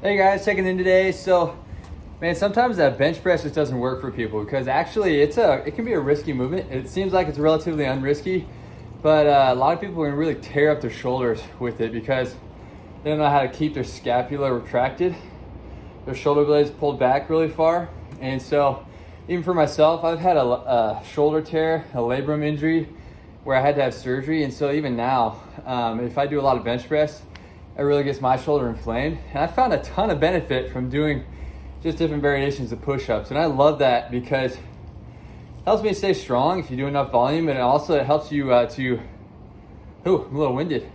Hey guys, checking in today. So, man, sometimes that bench press just doesn't work for people because actually it can be a risky movement. It seems like it's relatively unrisky, but a lot of people can really tear up their shoulders with it because they don't know how to keep their scapula retracted, their shoulder blades pulled back really far. And so, even for myself, I've had a shoulder tear, a labrum injury, where I had to have surgery. And so even now, if I do a lot of bench press, it really gets my shoulder inflamed. And I found a ton of benefit from doing just different variations of push-ups. And I love that because it helps me stay strong if you do enough volume, and it helps you I'm a little winded,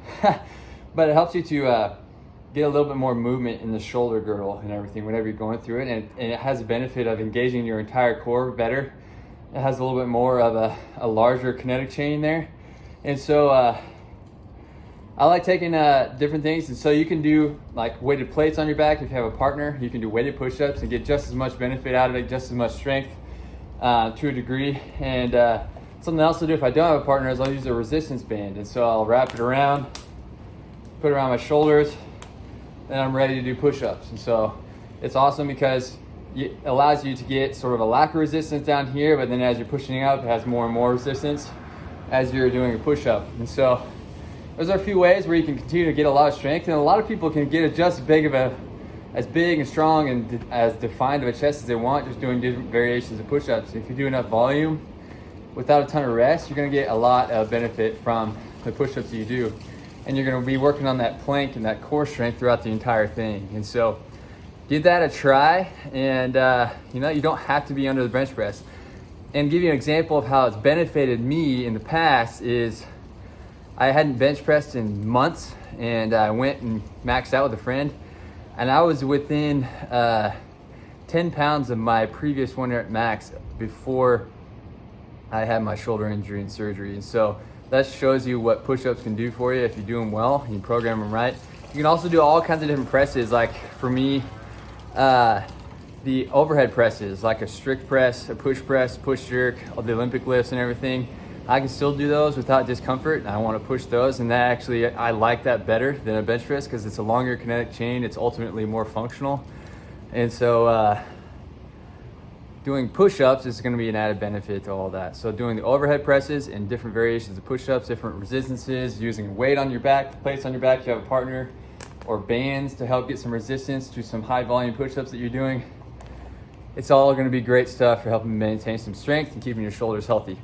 but it helps you to get a little bit more movement in the shoulder girdle and everything whenever you're going through it. And it has the benefit of engaging your entire core better. It has a little bit more of a larger kinetic chain there. And so, I like taking different things, and so you can do like weighted plates on your back. If you have a partner, you can do weighted push-ups and get just as much benefit out of it, just as much strength to a degree. And something else to do if I don't have a partner is I'll use a resistance band, and so I'll wrap it around, put it around my shoulders, and I'm ready to do push-ups. And so it's awesome because it allows you to get sort of a lack of resistance down here, but then as you're pushing up, it has more and more resistance as you're doing a push-up. And so those are a few ways where you can continue to get a lot of strength, and a lot of people can get just as big and strong and as defined of a chest as they want, just doing different variations of push-ups. If you do enough volume without a ton of rest, you're gonna get a lot of benefit from the push-ups that you do. And you're gonna be working on that plank and that core strength throughout the entire thing. And so give that a try, and you don't have to be under the bench press. And give you an example of how it's benefited me in the past is I hadn't bench pressed in months, and I went and maxed out with a friend, and I was within 10 pounds of my previous 1 rep max before I had my shoulder injury and surgery. And so that shows you what push-ups can do for you if you do them well and you program them right. You can also do all kinds of different presses. Like for me, the overhead presses, like a strict press, a push press, push jerk, all the Olympic lifts and everything, I can still do those without discomfort, and I want to push those, and that actually, I like that better than a bench press because it's a longer kinetic chain. It's ultimately more functional. And so doing push-ups is going to be an added benefit to all that. So doing the overhead presses and different variations of push-ups, different resistances, using weight on your back, plates on your back if you have a partner, or bands to help get some resistance to some high volume push-ups that you're doing. It's all going to be great stuff for helping maintain some strength and keeping your shoulders healthy.